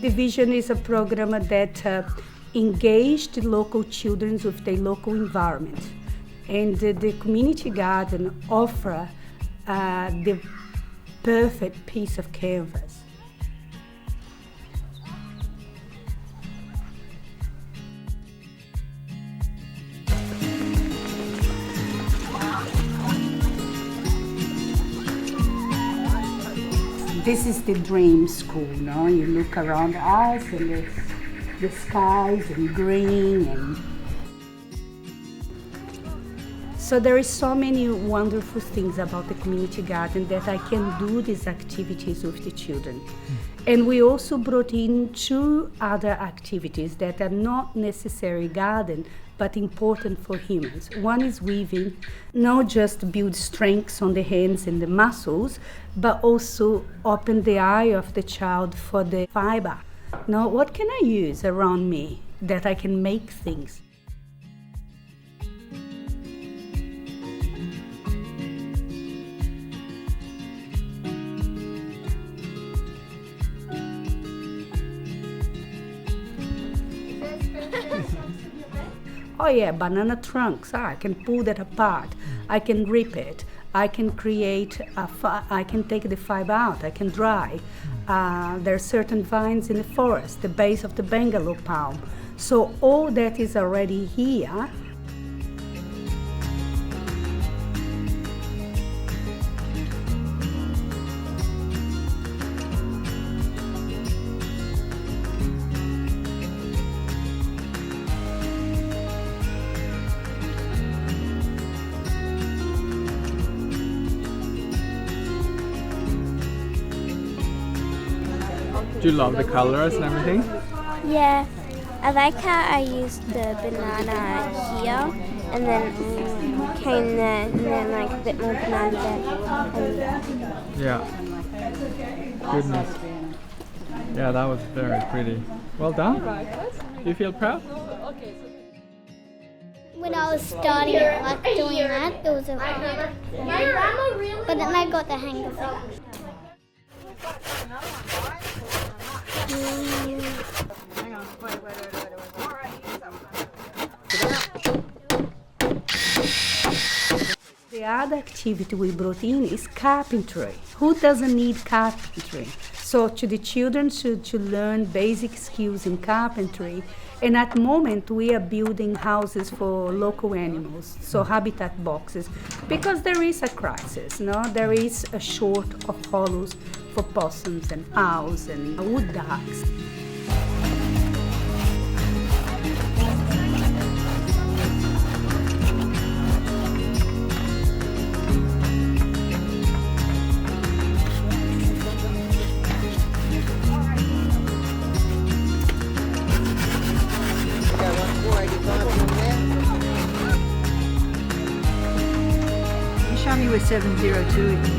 The Vision is a program that engaged local children with their local environment. And the community garden offers the perfect piece of canvas. This is the dream school, no? You look around us and the skies and green and so there is so many wonderful things about the community garden that I can do these activities with the children. And we also brought in 2 other activities that are not necessarily garden, but important for humans. One is weaving, not just build strengths on the hands and the muscles, but also open the eye of the child for the fiber. Now, what can I use around me that I can make things? Oh yeah, banana trunks. I can pull that apart. I can rip it. I can create. I can take the fiber out. I can dry. There are certain vines in the forest, the base of the Bengaluru palm. So all that is already here. Do you love the colors and everything? Yeah, I like how I used the banana here and then came there and then like a bit more banana there. Yeah. Goodness. Yeah, that was very pretty. Well done. Do you feel proud? When I was starting like doing that, it was a but then I got the hang of it. The other activity we brought in is carpentry. Who doesn't need carpentry? So to the children to learn basic skills in carpentry. And at the moment we are building houses for local animals, so habitat boxes, because there is a crisis, no? There is a short of hollows for possums and owls and wood ducks. Show me where 702 is.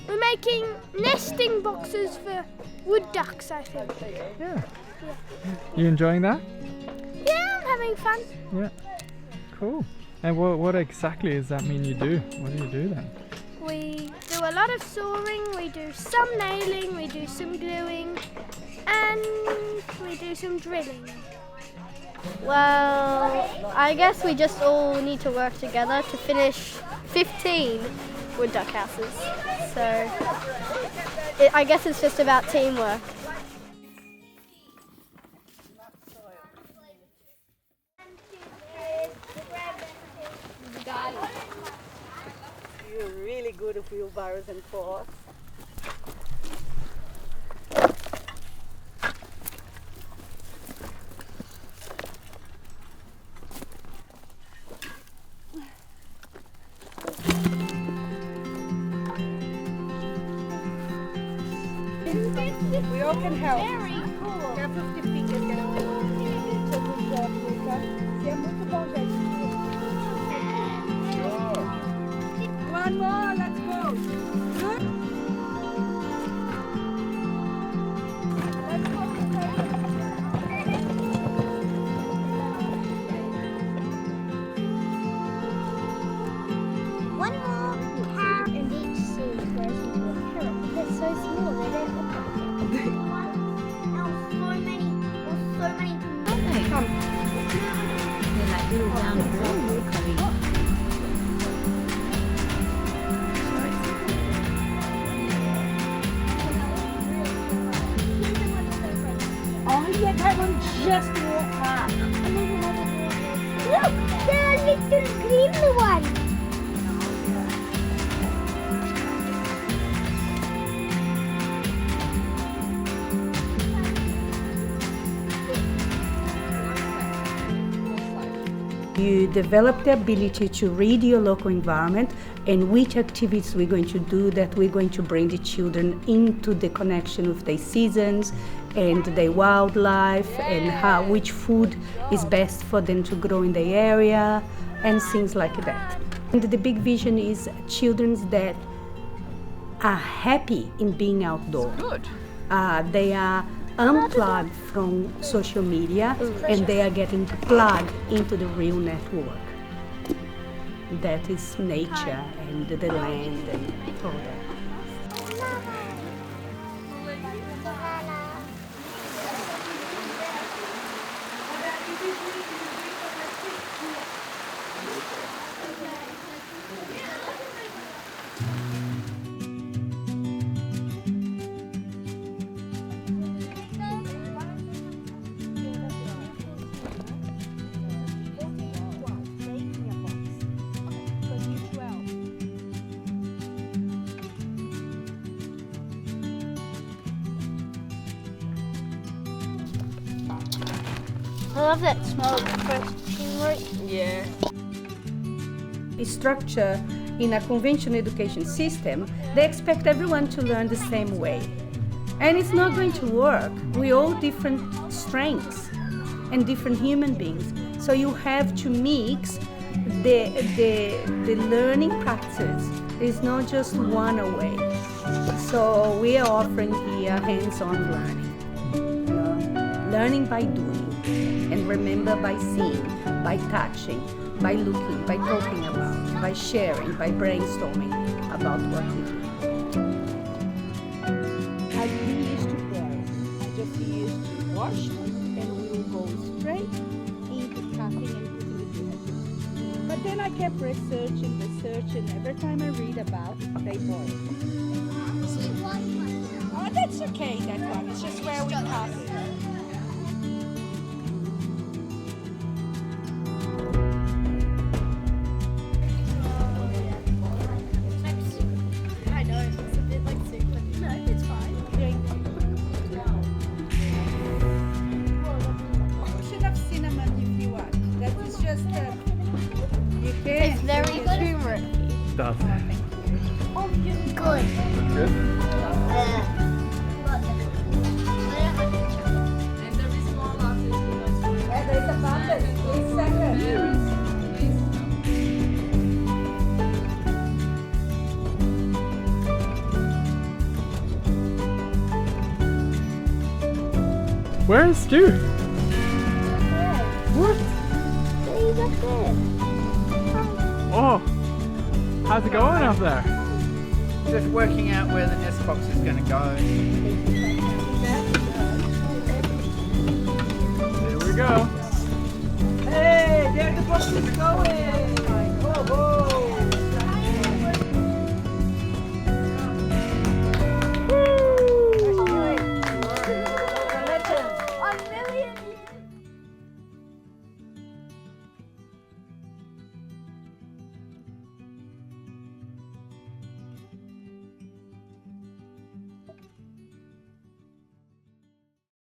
We're making nesting boxes for wood ducks, I think. Yeah. You enjoying that? Yeah, I'm having fun. Yeah. Cool. And what exactly does that mean you do? What do you do then? We do a lot of sawing, we do some nailing, we do some gluing, and we do some drilling. Well, I guess we just all need to work together to finish 15 wood duck houses. So I guess it's just about teamwork. You're really good at wheelbarrows and forks. We all can help. Very cool. Careful of the feet, que é muito bom, gente. One more, let's go. Good. One more half and each seed grows into a carrot. They're so small, they don't look like it. So many. Come. They're like little round balls coming. Oh yeah, that one just walked past. Look, there are little green ones. You develop the ability to read your local environment and which activities we're going to do that we're going to bring the children into the connection with their seasons and their wildlife and which food is best for them to grow in the area and things like that. And the big vision is children that are happy in being outdoors. Good. They are unplugged from social media and they are getting plugged into the real network. That is nature and the land and all that. I love that smell of the fresh turmeric. Yeah. Structure in a conventional education system, they expect everyone to learn the same way. And it's not going to work. We're all different strengths and different human beings. So you have to mix the learning practice. It's not just one way. So we are offering here hands-on learning. Learning by doing. And remember by seeing, by touching, by looking, by talking about, by sharing, by brainstorming about what we do. I didn't used to boil. I just used to wash and we will go straight into cutting and putting it together. But then I kept researching, and every time I read about it, they boil. Oh, that's okay, that one. It's just where we cut it. I know, it's a bit like soup, but no, it's fine. You should have cinnamon if you want. That is just you It's can. very turmeric. Stuff. Good. Good? There's abundance. Please second. Where is Stu? What? He's up there. Oh, how's it going up there? Just working out where the nest box is going to go. Here we go. Hey, there the box is going. Oh, whoa.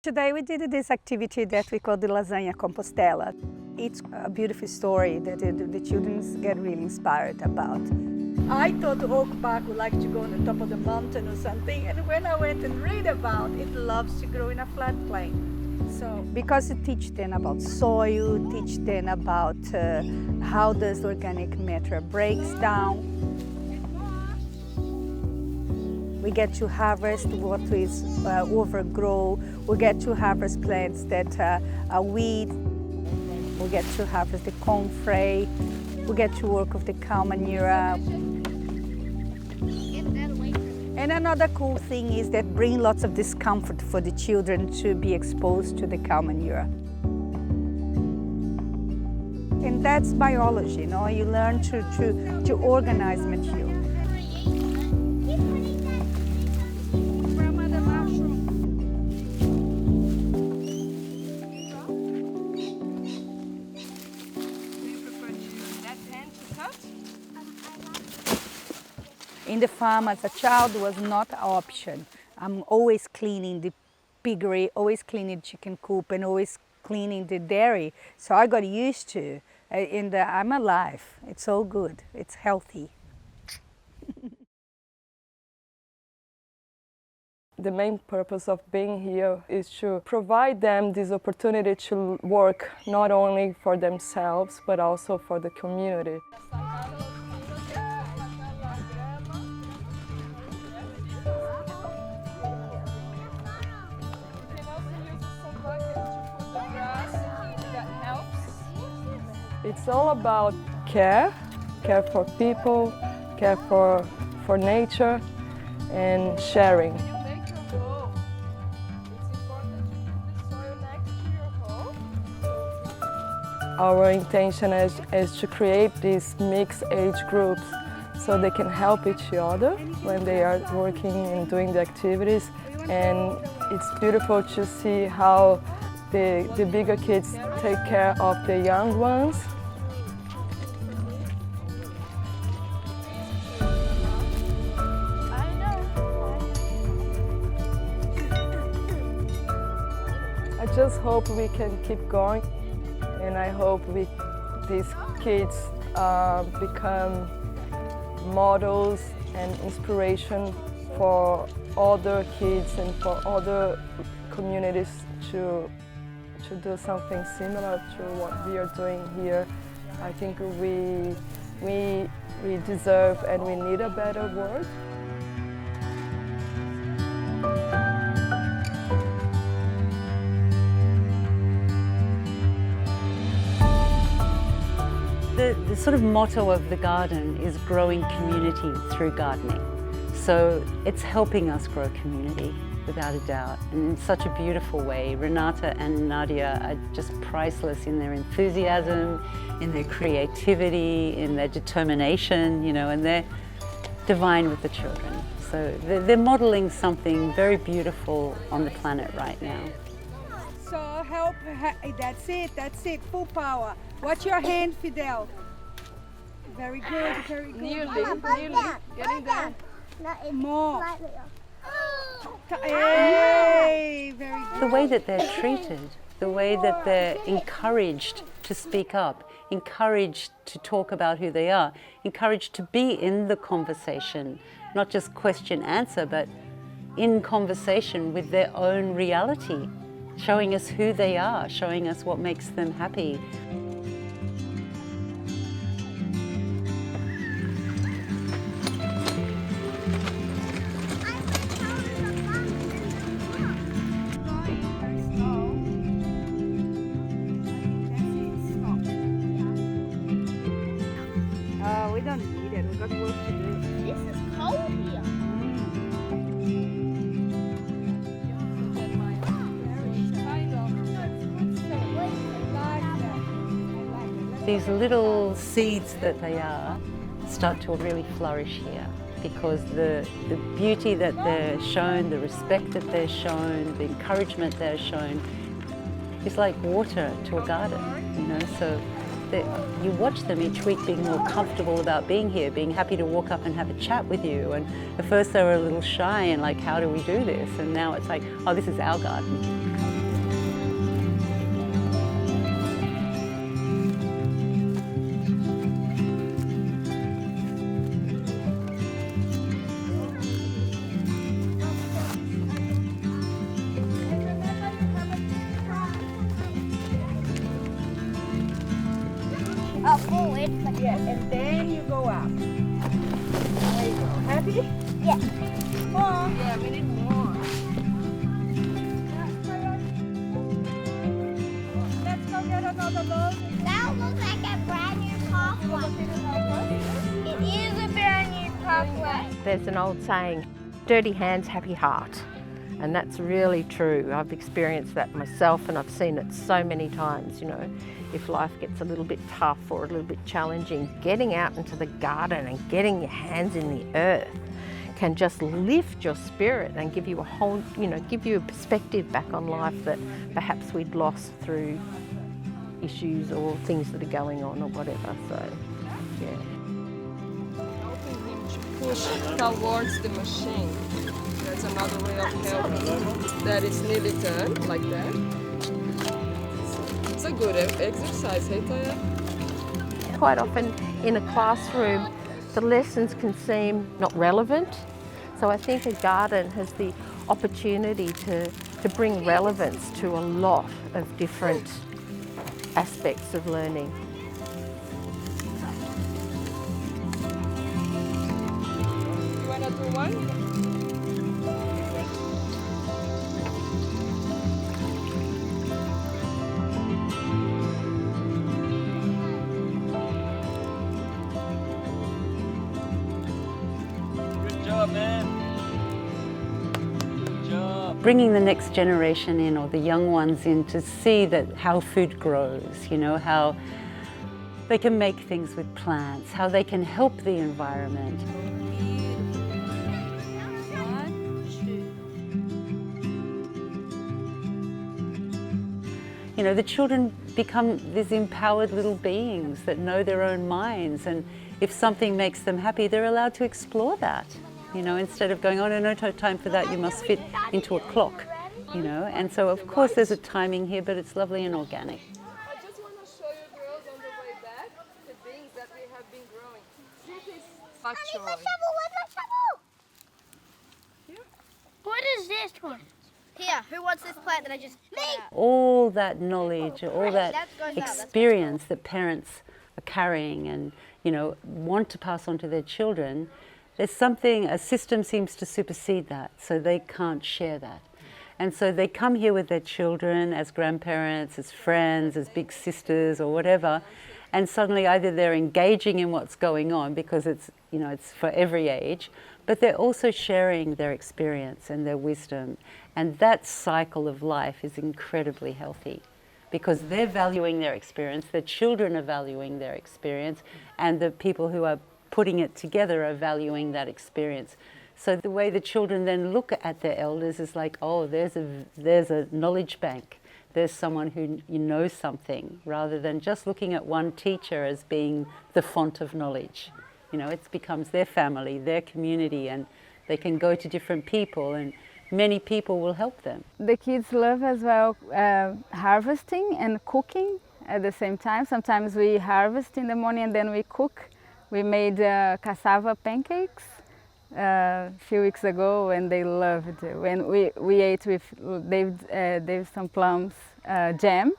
Today we did this activity that we call the Lasagna Compostela. It's a beautiful story that the children get really inspired about. I thought Oak Park would like to go on the top of the mountain or something, and when I went and read about it, loves to grow in a floodplain. Because it teaches them about soil, teach them about how does organic matter breaks down. We get to harvest what is overgrown. We get to harvest plants that are weed. We get to harvest the corn fray. We get to work with the cow manure. And another cool thing is that bring lots of discomfort for the children to be exposed to the cow manure. And that's biology, you know, you learn to organize material. In the farm as a child was not an option. I'm always cleaning the piggery, always cleaning chicken coop and always cleaning the dairy. So I got used to it. I'm alive. It's all good. It's healthy. The main purpose of being here is to provide them this opportunity to work not only for themselves but also for the community. It's all about care for people, care for nature, and sharing. Our intention is to create these mixed age groups so they can help each other when they are working and doing the activities. And it's beautiful to see how the bigger kids take care of the young ones. I just hope we can keep going, and I hope these kids become models and inspiration for other kids and for other communities to do something similar to what we are doing here. I think we deserve and we need a better world. The sort of motto of the garden is growing community through gardening. So it's helping us grow community, without a doubt, and in such a beautiful way. Renata and Nadia are just priceless in their enthusiasm, in their creativity, in their determination, you know, and they're divine with the children. So they're modeling something very beautiful on the planet right now. So help, that's it, full power. Watch your hand, Fidel. Very good, very good. Nearly, getting there. More. Hey, very good. The way that they're treated, the way that they're encouraged to speak up, encouraged to talk about who they are, encouraged to be in the conversation, not just question answer, but in conversation with their own reality, showing us who they are, showing us what makes them happy. We don't need it, we've got work to do. This is cold here. These little seeds that they are start to really flourish here because the beauty that they're shown, the respect that they're shown, the encouragement they're shown is like water to a garden, you know. So you watch them each week being more comfortable about being here, being happy to walk up and have a chat with you. And at first they were a little shy and like, how do we do this? And now it's like, oh, this is our garden. good. Yes, and then you go up. There you go. Happy? Yeah. More. Yeah, we need more. Let's go get another load. That looks like a brand new pathway. It is a brand new pathway. There's an old saying, dirty hands, happy heart. And that's really true. I've experienced that myself and I've seen it so many times, you know. If life gets a little bit tough or a little bit challenging, getting out into the garden and getting your hands in the earth can just lift your spirit and give you a whole, you know, give you a perspective back on life that perhaps we'd lost through issues or things that are going on or whatever, so, yeah. Helping him to push towards the machine. That's another way of helping. That is nearly done, like that. It's a good exercise, hey Taya? Quite often in a classroom, the lessons can seem not relevant. So I think a garden has the opportunity to bring relevance to a lot of different aspects of learning. You want to do one? Bringing the next generation in or the young ones in to see that how food grows, you know, how they can make things with plants, how they can help the environment. You know, the children become these empowered little beings that know their own minds, and if something makes them happy, they're allowed to explore that. You know, instead of going, oh no time for that, you must fit into a clock, you know. And so of course there's a timing here, but it's lovely and organic. I just want to show you girls on the way back the things that we have been growing. This is bok choy. Where's my shovel? What is this one? Here, who wants this plant that I just got out? All that knowledge, all that experience that parents are carrying and, you know, want to pass on to their children, there's something, a system seems to supersede that, so they can't share that. And so they come here with their children as grandparents, as friends, as big sisters or whatever, and suddenly either they're engaging in what's going on because it's, you know, it's for every age, but they're also sharing their experience and their wisdom. And that cycle of life is incredibly healthy because they're valuing their experience, the children are valuing their experience, and the people who are putting it together are valuing that experience. So the way the children then look at their elders is like, oh, there's a knowledge bank. There's someone who knows something, rather than just looking at one teacher as being the font of knowledge. You know, it becomes their family, their community, and they can go to different people and many people will help them. The kids love as well harvesting and cooking at the same time. Sometimes we harvest in the morning and then we cook. We made cassava pancakes a few weeks ago and they loved it. When we ate with Dave's some plums jam.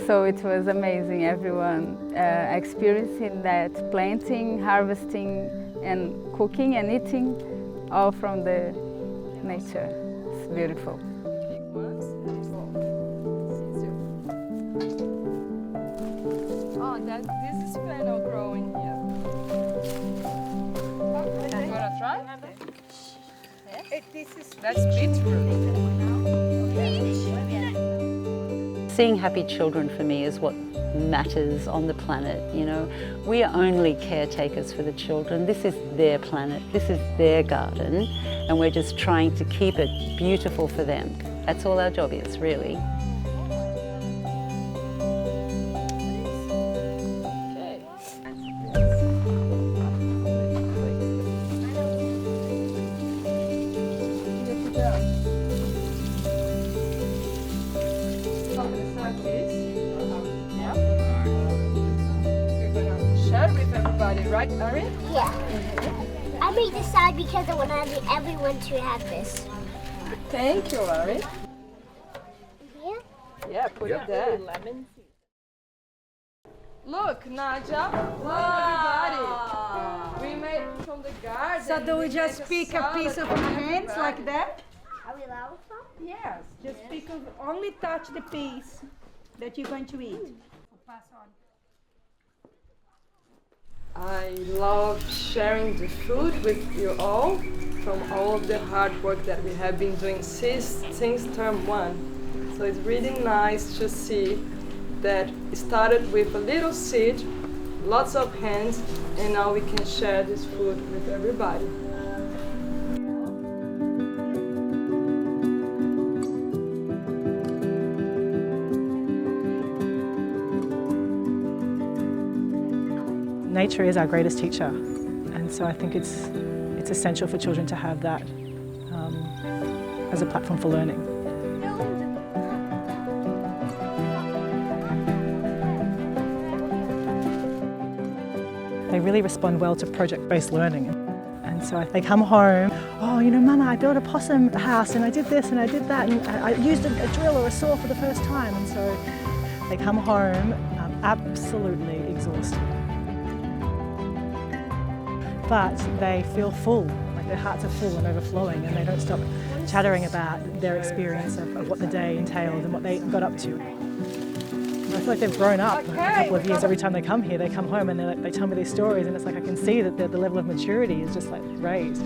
So it was amazing, everyone experiencing that, planting, harvesting and cooking and eating all from the nature. It's beautiful. Oh, this is fennel growing here. You wanna try? That's beetroot. Seeing happy children for me is what matters on the planet, you know. We are only caretakers for the children. This is their planet, this is their garden, and we're just trying to keep it beautiful for them. That's all our job is, really. Right, Ari? Yeah. I made this side because I wanted everyone to have this. Thank you, Ari. Yeah? Yeah, put it there. Look, Nadia. Wow. Everybody. We made from the garden. So do we just pick a piece of our hands like that? Are we allowed some? Yes, just pick of, only touch the piece that you're going to eat. Pass on. I love sharing the food with you all from all of the hard work that we have been doing since term 1. So it's really nice to see that it started with a little seed, lots of hands, and now we can share this food with everybody. Nature is our greatest teacher, and so I think it's essential for children to have that as a platform for learning. They really respond well to project-based learning, and so they come home, oh, you know, Mama, I built a possum house and I did this and I did that and I used a drill or a saw for the first time, and so they come home absolutely exhausted. But they feel full, like their hearts are full and overflowing, and they don't stop chattering about their experience of what the day entailed and what they got up to. And I feel like they've grown up a couple of years. Every time they come here, they come home and they tell me these stories, and it's like I can see that the level of maturity is just like raised.